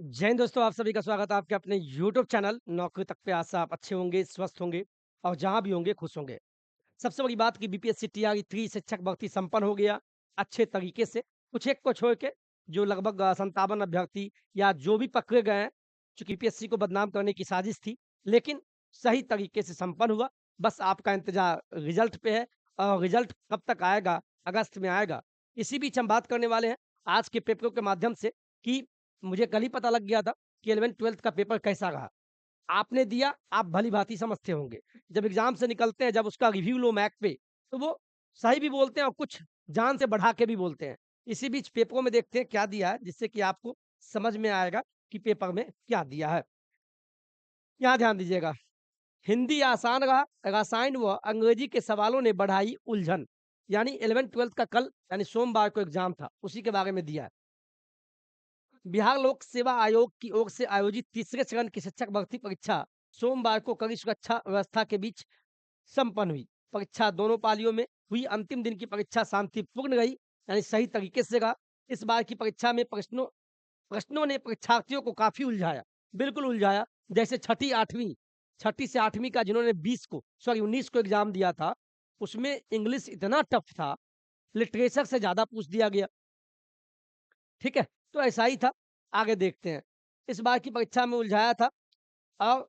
जय हिंद दोस्तों, आप सभी का स्वागत है आपके अपने यूट्यूब चैनल नौकरी तक पे। आशा आप अच्छे होंगे, स्वस्थ होंगे और जहाँ भी होंगे खुश होंगे। सबसे बड़ी बात कि बीपीएससी टीआरई 3 शिक्षक भर्ती संपन्न हो गया अच्छे तरीके से। कुछ एक को छोड़ के जो लगभग 57 अभ्यर्थी या जो भी पकड़े गए हैं, चूँकि बीपीएससी को बदनाम करने की साजिश थी, लेकिन सही तरीके से संपन्न हुआ। बस आपका इंतज़ार रिज़ल्ट पे है और रिज़ल्ट कब तक आएगा? अगस्त में आएगा। इसी बीच हम बात करने वाले हैं आज के पेपरों के माध्यम से कि मुझे कल ही पता लग गया था कि 11th-12th का पेपर कैसा रहा। आपने दिया, आप भली-भाँति समझते होंगे। जब एग्ज़ाम से निकलते हैं, जब उसका रिव्यू लो मैक पे, तो वो सही भी बोलते हैं और कुछ जान से बढ़ा के भी बोलते हैं। इसी बीच पेपरों में देखते हैं क्या दिया है, जिससे कि आपको समझ में आएगा कि पेपर में क्या दिया है। यहाँ ध्यान दीजिएगा, हिंदी आसान रहा, रसायन व अंग्रेजी के सवालों ने बढ़ाई उलझन। यानी 11th-12th का कल यानी सोमवार को एग्ज़ाम था, उसी के बारे में दिया है। बिहार लोक सेवा आयोग की ओर से आयोजित तीसरे चरण की शिक्षक भर्ती परीक्षा सोमवार को कड़ी सुरक्षा व्यवस्था के बीच संपन्न हुई। परीक्षा दोनों पालियों में हुई। अंतिम दिन की परीक्षा शांतिपूर्ण रही, यानी सही तरीके से रहा। इस बार की परीक्षा में प्रश्नों ने परीक्षार्थियों को काफी उलझाया, बिल्कुल उलझाया। जैसे छठी से आठवीं का जिन्होंने 19 को एग्जाम दिया था, उसमें इंग्लिश इतना टफ था, लिटरेचर से ज्यादा पूछ दिया गया। ठीक है? तो ऐसा ही था। आगे देखते हैं। इस बार की परीक्षा में उलझाया था और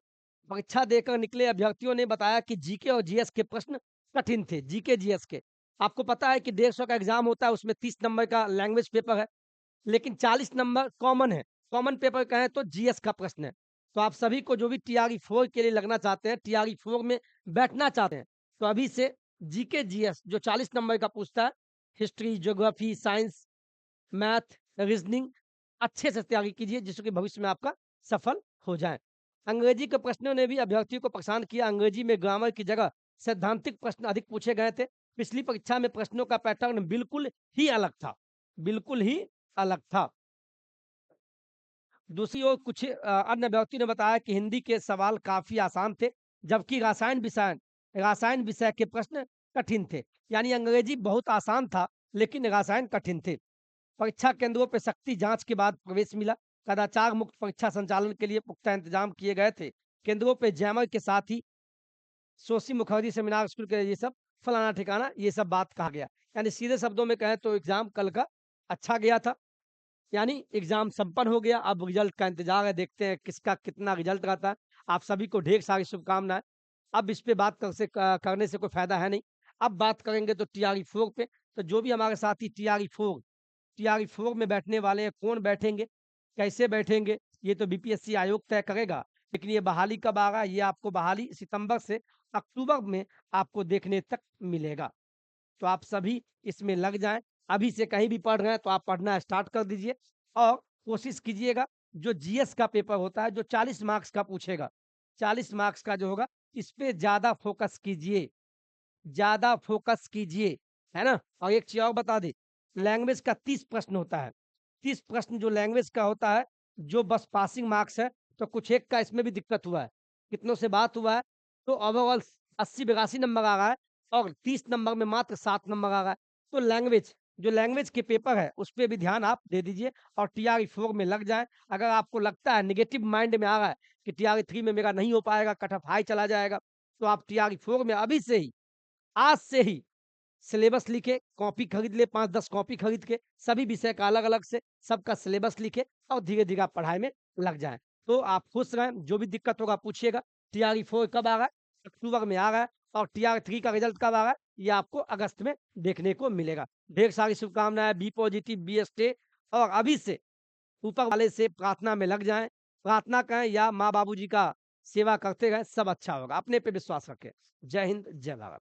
परीक्षा देकर निकले अभ्यर्थियों ने बताया कि जीके और जीएस के प्रश्न कठिन थे, जीके जीएस के। आपको पता है कि 150 का एग्ज़ाम होता है, उसमें 30 नंबर का लैंग्वेज पेपर है, लेकिन 40 नंबर कॉमन है। कॉमन पेपर कहें तो जीएस का प्रश्न है। तो आप सभी को जो भी टीआरई 4 के लिए लगना चाहते हैं, टीआरई 4 में बैठना चाहते हैं, तो अभी से जीके जीएस जो 40 नंबर का पूछता है, history, geography, science, math, reasoning अच्छे से तैयारी कीजिए जिससे कि भविष्य में आपका सफल हो जाए। अंग्रेजी के प्रश्नों ने भी अभ्यर्थियों को परेशान किया। अंग्रेजी में ग्रामर की जगह सैद्धांतिक प्रश्न अधिक पूछे गए थे। पिछली परीक्षा में प्रश्नों का पैटर्न बिल्कुल ही अलग था, बिल्कुल ही अलग था। दूसरी ओर कुछ अन्य अभ्यर्थियों ने बताया कि हिंदी के सवाल काफ़ी आसान थे, जबकि रसायन विषय के प्रश्न कठिन थे। यानी अंग्रेजी बहुत आसान था, लेकिन रसायन कठिन थे। परीक्षा केंद्रों पे सख्ती जांच के बाद प्रवेश मिला। कदाचार मुक्त परीक्षा संचालन के लिए पुख्ता इंतजाम किए गए थे। केंद्रों पे जैमर के साथ ही सोशी मुखर्जी सेमिनार स्कूल के ये सब फलाना ठिकाना ये सब बात कहा गया। यानी सीधे शब्दों में कहें तो एग्जाम कल का अच्छा गया था। यानी एग्जाम संपन्न हो गया। अब रिजल्ट का इंतजार है, देखते हैं किसका कितना रिजल्ट रहता है। आप सभी को ढेर सारी शुभकामनाएं। अब इस पे बात करने से कोई फायदा है नहीं। अब बात करेंगे तो टीआरई 4 पे। तो जो भी हमारे साथी टीआरई 4 में बैठने वाले हैं, कौन बैठेंगे, कैसे बैठेंगे, ये तो बीपीएससी आयोग तय करेगा। लेकिन ये बहाली कब आएगा, ये आपको बहाली सितंबर से अक्टूबर में आपको देखने तक मिलेगा। तो आप सभी इसमें लग जाएँ। अभी से कहीं भी पढ़ रहे हैं तो आप पढ़ना स्टार्ट कर दीजिए और कोशिश कीजिएगा जो जीएस का पेपर होता है, जो 40 मार्क्स का पूछेगा, 40 मार्क्स का जो होगा, इस पे ज़्यादा फ़ोकस कीजिए, ज़्यादा फ़ोकस कीजिए, है ना? और एक चीज़ और बता दें, लैंग्वेज का 30 प्रश्न होता है। 30 प्रश्न जो लैंग्वेज का होता है, जो बस पासिंग मार्क्स है, तो कुछ एक का इसमें भी दिक्कत हुआ है। कितनों से बात हुआ है, तो ओवरऑल 80-82 नंबर आ रहा है और 30 नंबर में मात्र 7 नंबर आ रहा है। तो लैंग्वेज के पेपर है, उस पे भी ध्यान आप दे दीजिए और टीआरई 4 में लग जाएँ। अगर आपको लगता है नेगेटिव माइंड में आ रहा है कि टीआरई 3 में मेरा नहीं हो पाएगा, कट ऑफ हाई चला जाएगा, तो आप टीआरई 4 में अभी से ही, आज से ही सिलेबस लिखे, कॉपी खरीद ले 5-10 कॉपी खरीद के, सभी विषय का अलग-अलग से सबका सिलेबस लिखे और धीरे-धीरे आप पढ़ाई में लग जाएँ। तो आप खुश रहें, जो भी दिक्कत होगा पूछिएगा। टीआरई 4 कब आ रहा है? अक्टूबर में आ रहा है और टीआरई 3 का रिज़ल्ट कब आ रहा है? ये आपको अगस्त में देखने को मिलेगा। ढेर सारी शुभकामनाएँ, बी पॉजिटिव, बी स्टे और अभी से ऊपर वाले से प्रार्थना में लग जाएँ। प्रार्थना करें या माँ-बाबूजी का सेवा करते रहें, सब अच्छा होगा। अपने पे विश्वास रखें। जय हिंद, जय भारत।